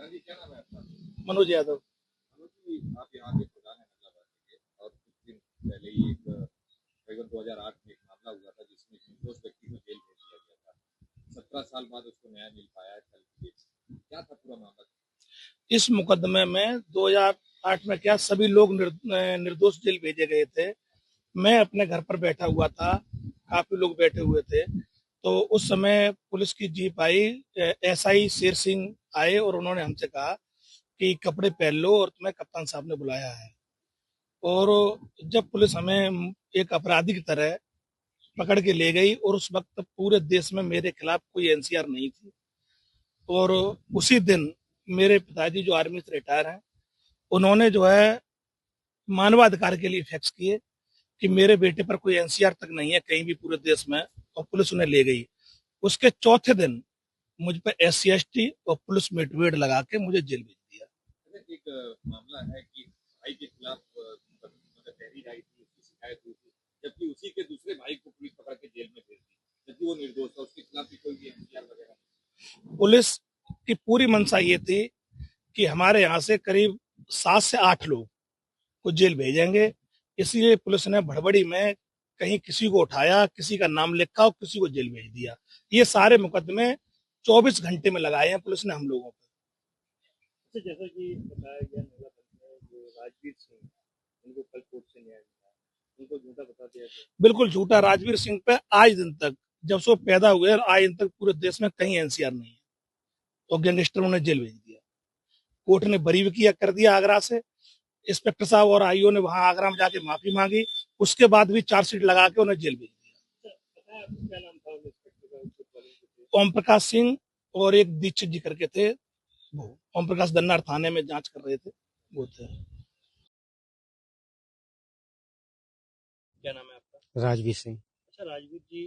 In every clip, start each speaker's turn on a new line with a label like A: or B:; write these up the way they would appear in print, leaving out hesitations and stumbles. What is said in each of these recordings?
A: जी, क्या नाम है आपका?
B: मनोज यादव।
A: मनोज जी, आप यहाँ के प्रधान हैं मतलब के, और कुछ दिन पहले ही एक करीबन 2008 में एक मामला हुआ था जिसमें एक निर्दोष व्यक्ति को जेल भेज दिया गया था। 17 साल बाद उसको न्याय मिल पाया है कल के। क्या था पूरा मामला?
B: इस मुकदमे में 2008 में क्या सभी लोग निर्दोष जेल भेजे गए थे। मैं अपने घर पर बैठा हुआ था, काफी लोग बैठे हुए थे। तो उस समय पुलिस की जीप आई, एसआई शेर सिंह आए और उन्होंने हमसे कहा कि कपड़े पहन लो और तुम्हें कप्तान साहब ने बुलाया है। और जब पुलिस हमें एक अपराधी की तरह पकड़ के ले गई, और उस वक्त पूरे देश में मेरे खिलाफ कोई एनसीआर नहीं थी। और उसी दिन मेरे पिताजी जो आर्मी से रिटायर हैं, उन्होंने जो है मानवाधिकार के लिए फैक्स किए कि मेरे बेटे पर कोई एनसीआर तक नहीं है कहीं भी पूरे देश में, और पुलिस उन्हें ले गई। उसके चौथे दिन मुझ पर SC ST और पुलिस मिटवेड लगा के मुझे जेल भेज दिया।
A: अच्छा, एक मामला है कि भाई के खिलाफ मतलब तहरीर आई थी, उसकी शिकायत हुई थी, जबकि उसी के दूसरे भाई को पुलिस पकड़ के जेल में भेज दी, जबकि वो निर्दोष था, उसके खिलाफ भी कोई भी एफआईआर वगैरह नहीं।
B: पुलिस की पूरी मंशा ये थी कि हमारे यहाँ से करीब 7 से 8 लोग को जेल भेजेंगे, इसलिए पुलिस ने भड़बड़ी में कहीं किसी को उठाया, किसी का नाम लिखा और किसी को जेल भेज दिया। ये सारे मुकदमे 24 घंटे में लगाए हैं पुलिस ने हम लोगों पर।
C: अच्छा, जैसा कि बताया गया महिला बंद में जो राजवीर सिंह, उनको कल कोर्ट से न्याय मिला, उनको झूठा बता दिया गया।
B: बिल्कुल झूठा। राजवीर सिंह पे आज दिन तक, जब से वो पैदा हुए आज दिन तक पूरे देश में कहीं एनसीआर नहीं है, तो गैंगस्टर उन्हें जेल भेज दिया। कोर्ट ने बरी भी किया कर दिया आगरा से। इंस्पेक्टर साहब और आईओ ने वहां आगरा में जाके माफी मांगी, उसके बाद भी चार्जशीट लगा के उन्हें जेल भेज दिया।
C: पता है आपको क्या नाम था उन इंस्पेक्टर का, उस वाले के थे?
B: ओम प्रकाश सिंह और एक दीक्षित जी करके थे, वो ओम प्रकाश दन्नार थाने में जांच कर रहे थे, वो थे।
C: क्या नाम है आपका?
D: राजवीर सिंह।
C: अच्छा राजवीर जी,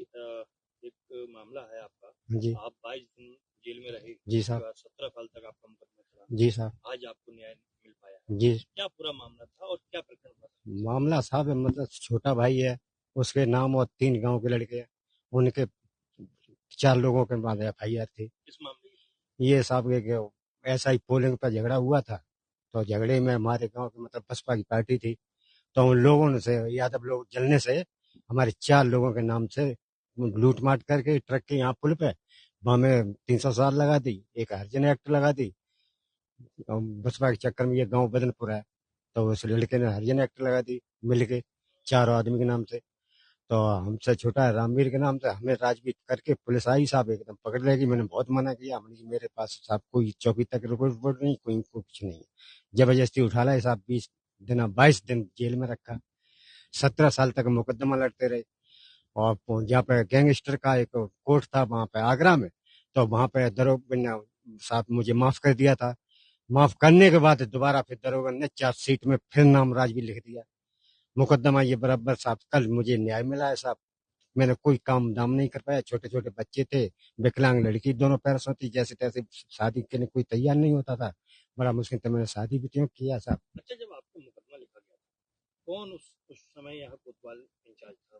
C: एक मामला है आपका।
D: जी
C: आप 22 दिन जेल में रहे।
D: जी साहब।
C: 17 साल तक आपका मुकदमा चला।
D: जी साहब।
C: आज आपको न्याय मिल पाया है।
D: जी
C: क्या पूरा मामला था और क्या प्रकरण था?
D: मामला साहब मतलब छोटा भाई है, उसके नाम और 3 गांव के लड़के हैं, उनके 4 लोगों के बाद FIR थी।
C: इस मामले की
D: ये साहब ऐसा ही पोलिंग पर झगड़ा हुआ था, तो झगड़े में हमारे गांव की मतलब बसपा की पार्टी थी, तो उन लोगों ने से यादव लोग जलने से हमारे 4 लोगों के नाम से लूट माट करके ट्रक के यहाँ पुल पे हमें 307 लगा दी, एक हरिजन एक्ट लगा दी। बसपा के चक्कर में ये गांव बदनपुर है, तो उस लड़के ने हरिजन एक्ट लगा दी मिल के 4 आदमी के नाम से। तो हमसे छोटा है रामवीर के नाम से, हमें राजवीर करके पुलिस आई साहब एकदम पकड़ लेगी। मैंने बहुत मना किया, हमने कि मेरे पास साहब कोई चौकी तक रिपोर्ट नहीं, कोई कुछ नहीं। जबरदस्ती उठा लाए साहब, 22 दिन जेल में रखा, 17 साल तक मुकदमा लड़ते रहे। और जहाँ पे गैंगस्टर का एक कोर्ट था वहां पे आगरा में, तो वहां पे दरोगा ने साहब मुझे माफ कर दिया था। माफ करने के बाद दोबारा फिर दरोगा ने चार्जशीट में फिर नाम राजवीर लिख दिया। मुकदमा ये बराबर साहब कल मुझे न्याय मिला है साहब। मैंने कोई काम दाम नहीं कर पाया, छोटे छोटे बच्चे थे, विकलांग लड़की दोनों पैर से थी, जैसे तैसे शादी के लिए कोई तैयार नहीं होता था, बड़ा मुश्किल से मैंने शादी भी क्यों किया साहब।
C: अच्छा, जब आपको मुकदमा लिखा गया था, कौन उस समय यहाँ कोतवाल इंचार्ज था?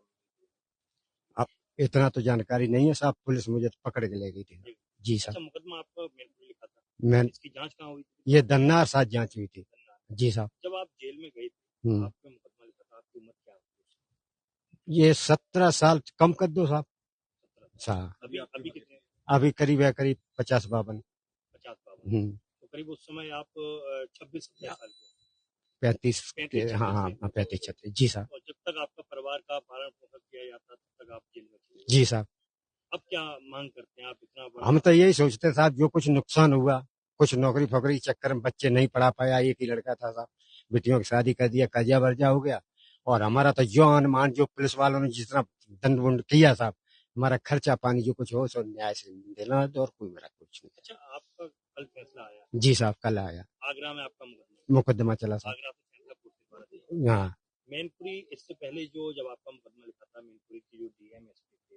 D: अब इतना तो जानकारी नहीं है साहब, पुलिस मुझे पकड़ के ले गई थी। जी साहब।
C: अच्छा, मुकदमा आपका मैनपुर लिखा था,
D: मैं
C: इसकी जांच कहाँ हुई थी?
D: ये दन्नार साथ जांच हुई थी। जी साहब।
C: जब आप जेल में गए थे,
D: हम्म।
C: आपका मुकदमा लिखा था, आपकी उम्र क्या थी?
D: ये 17 साल कम कर दो साहब।
C: 17
D: साहब
C: अभी अभी कितने?
D: अभी करीब है, करीब 50-52।
C: 50-52। तो करीब उस समय आप 26-27 साल के
D: 35 के,
C: 35-36
D: हाँ हाँ
C: थे।
D: 35-36। जी साहब।
C: और जब तक आपका परिवार का पालन पोषण किया जाता तब तक आप जेल में थे।
D: जी साहब।
C: अब क्या मांग करते हैं आप? इतना बड़ा
D: हम तो यही सोचते हैं साहब, जो कुछ नुकसान हुआ, कुछ नौकरी फोकरी के चक्कर में बच्चे नहीं पढ़ा पाया, एक ही लड़का था साहब, बेटियों की शादी कर दिया, कर्जा वर्जा हो गया। और हमारा तो जो अनुमान, जो पुलिस वालों ने जितना दंड वंड किया साहब, हमारा खर्चा पानी जो कुछ हो सो न्याय से देना दो, और कोई मेरा कुछ नहीं।
C: अच्छा, आपका कल फैसला आया?
D: जी साहब, कल आया
C: आगरा में आपका मुकदमा
D: मुकदमा चला साहब।
C: आगरा से फैसला कोर्ट के द्वारा दिया।
D: हाँ।
C: मैनपुरी इससे पहले जो जब आपका मुकदमा लिखा था, मैनपुरी की जो DM SP थे,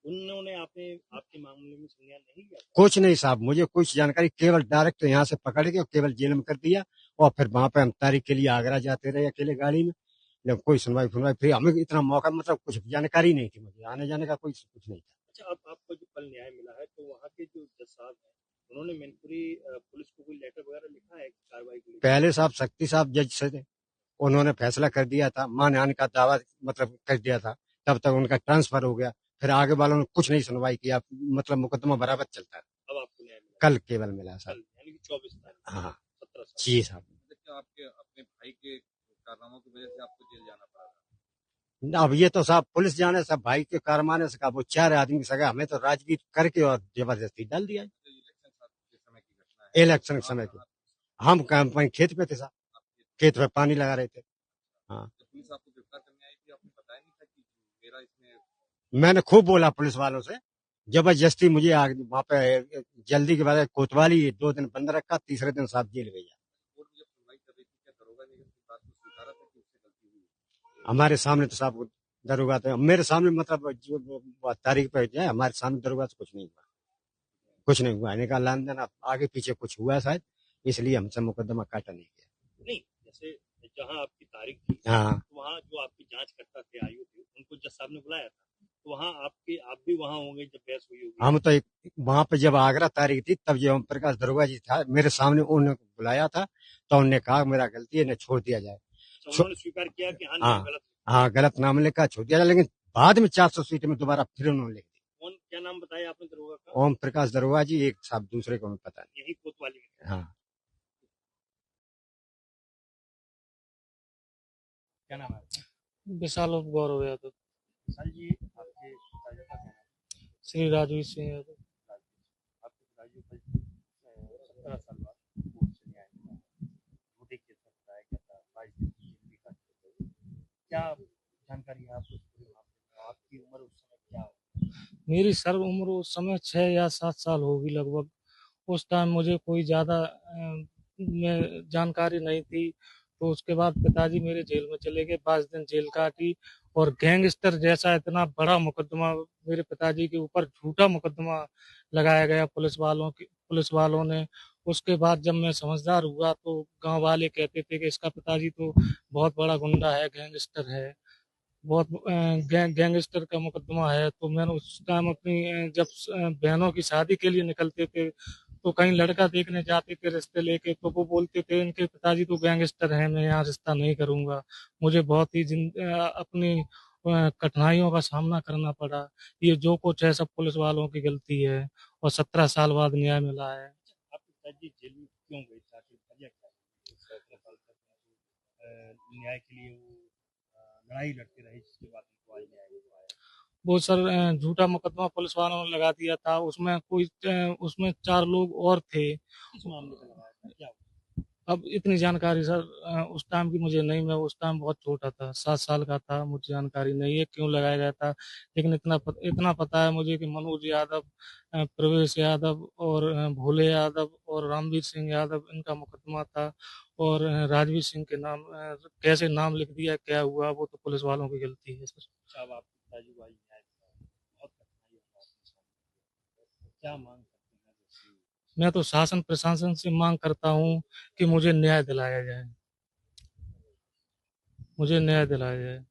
C: उन्होंने आपके मामले में संज्ञान नहीं लिया?
D: कुछ नहीं साहब, मुझे कुछ जानकारी, केवल डायरेक्ट यहाँ से पकड़ के और केवल जेल में कर दिया, और फिर वहां पे हम तारीख के लिए आगरा जाते रहे अकेले गाड़ी में, लेकिन कोई सुनवाई फुनवाई, फिर हमें इतना मौका, मतलब कुछ जानकारी नहीं थी, मुझे आने जाने का कोई कुछ नहीं था।
C: अच्छा, अब आपको जो कल न्याय मिला है, तो वहाँ के जो जज साहब हैं, उन्होंने मैनपुरी पुलिस को कोई लेटर वगैरह लिखा है कार्रवाई के लिए?
D: पहले साहब शक्ति साहब जज से थे, उन्होंने फैसला कर दिया था, माने आने का दावा मतलब कर दिया था, तब तक उनका ट्रांसफर हो गया। फिर आगे वालों ने कुछ नहीं सुनवाई किया, मतलब मुकदमा बराबर चलता है।
C: अब आपको न्याय मिला?
D: कल केवल मिला
C: कल
D: साहब।
C: यानी कि 24 तारीख।
D: हाँ
C: 17 साल।
D: जी साहब।
A: क्या आपके अपने भाई के कारनामों की वजह से आपको जेल जाना पड़ा था?
D: अब ये तो साहब पुलिस जाने से, भाई के कारमाने से, वो 4 आदमी सगा, हमें तो राजनीति करके और जबरदस्ती डाल दिया।
A: तो इलेक्शन के समय की घटना है।
D: इलेक्शन के समय की हम कैंपेन खेत पे थे साहब, खेत में पानी लगा रहे थे। हाँ
A: जब पुलिस आपको गिरफ्तार करने आई थी, आपने बताया नहीं था कि मेरा इसमें?
D: मैंने खूब बोला पुलिस वालों से, जबरदस्ती मुझे वहां पे जल्दी के बाद कोतवाली 2 दिन बंद रखा, तीसरे दिन साहब जेल भेजा।
A: कोर्ट में जब सुनवाई कर रही थी, क्या दरोगा ने इस बात को स्वीकारा था कि उससे गलती हुई?
D: हमारे सामने तो साहब दरोगा थे, मेरे सामने मतलब जो तारीख पे है, हमारे सामने दरोगा से कुछ नहीं हुआ, कुछ नहीं हुआ। इनका लेन देन आगे पीछे कुछ हुआ शायद, इसलिए हमसे मुकदमा काटा नहीं गया।
C: नहीं, जैसे जहाँ आपकी तारीख थी,
D: हाँ
C: तो वहाँ जो आपकी जांच करता थे आयु थे, उनको जज साहब ने बुलाया था, तो वहाँ आप भी वहाँ होंगे जब बहस हुई होगी।
D: हम तो वहां पे जब आगरा तारीख थी, तब जो ओम प्रकाश दरोगा जी था मेरे सामने, उन्होंने बुलाया था, तो उन्होंने कहा मेरा गलती है, इन्हें छोड़ दिया जाए।
C: तो उन्होंने स्वीकार किया कि हाँ
D: हाँ
C: नाम गलत।
D: हाँ गलत नाम लिखा, छोड़ दिया जाए, लेकिन बाद में 400 सीट में दोबारा फिर उन्होंने लिख दी।
C: कौन, क्या नाम बताया आपने दरोगा का?
D: ओम प्रकाश दरोगा जी, एक साहब दूसरे को हमें पता नहीं।
C: यही कोतवाली में।
D: हाँ
C: क्या नाम है आपका?
B: विशाल उर्फ गौरव यादव।
C: विशाल जी, आपके पिताजी का क्या नाम है?
B: श्री राजवीर सिंह यादव।
C: आपके पिताजी को 17 साल बाद कोर्ट से न्याय मिला है। झूठे केस में बताया गया था, 22 दिन की जेल भी काट दी गई। क्या जानकारी है आपको इस पूरे मामले में? आपकी उम्र उस समय क्या हो?
B: मेरी सर उम्र उस समय 6 या 7 साल होगी लगभग। उस टाइम मुझे कोई ज़्यादा में जानकारी नहीं थी। तो उसके बाद पिताजी मेरे जेल में चले गए, 5 दिन जेल काटी। और गैंगस्टर जैसा इतना बड़ा मुकदमा मेरे पिताजी के ऊपर, झूठा मुकदमा लगाया गया पुलिस वालों ने। उसके बाद जब मैं समझदार हुआ तो गांव वाले कहते थे कि इसका पिताजी तो बहुत बड़ा गुंडा है, गैंगस्टर है, बहुत गैंगस्टर का मुकदमा है। तो मैंने उस टाइम अपनी जब बहनों की शादी के लिए निकलते थे, तो कहीं लड़का देखने जाते थे रिश्ते लेके, तो वो बोलते थे इनके पिताजी तो गैंगस्टर हैं, मैं यहाँ रिश्ता नहीं करूंगा। मुझे बहुत ही अपनी कठिनाइयों का सामना करना पड़ा। ये जो कुछ है सब पुलिस वालों की गलती है, और 17 साल बाद न्याय मिला है।
C: आपके पिताजी जेल में क्यों गए थे? आखिर वजह क्या थी? 17 साल तक न्याय के लिए वो लड़ाई लड़ते रहे, जिसके बाद उनको आज न्याय मिल पाया।
B: वो सर झूठा मुकदमा पुलिस वालों ने लगा दिया था। उसमें 4 लोग और थे।
C: किस मामले में लगाया था, क्या हुआ?
B: अब इतनी जानकारी सर उस टाइम की मुझे नहीं, मैं उस टाइम बहुत छोटा था, 7 साल का था, मुझे जानकारी नहीं है क्यों लगाया गया था। लेकिन इतना पता है मुझे कि मनोज यादव, प्रवेश यादव और भोले यादव और रामवीर सिंह यादव, इनका मुकदमा था। और राजवीर सिंह के नाम कैसे नाम लिख दिया, क्या हुआ, वो तो पुलिस वालों की गलती है सर।
C: अच्छा, अब आपके पिताजी को आज न्याय मिला, बहुत कठिनाई है आपके सामने, क्या मांग करते हैं? जैसे
B: मैं तो शासन प्रशासन से मांग करता हूँ कि मुझे न्याय दिलाया जाए, मुझे न्याय दिलाया जाए।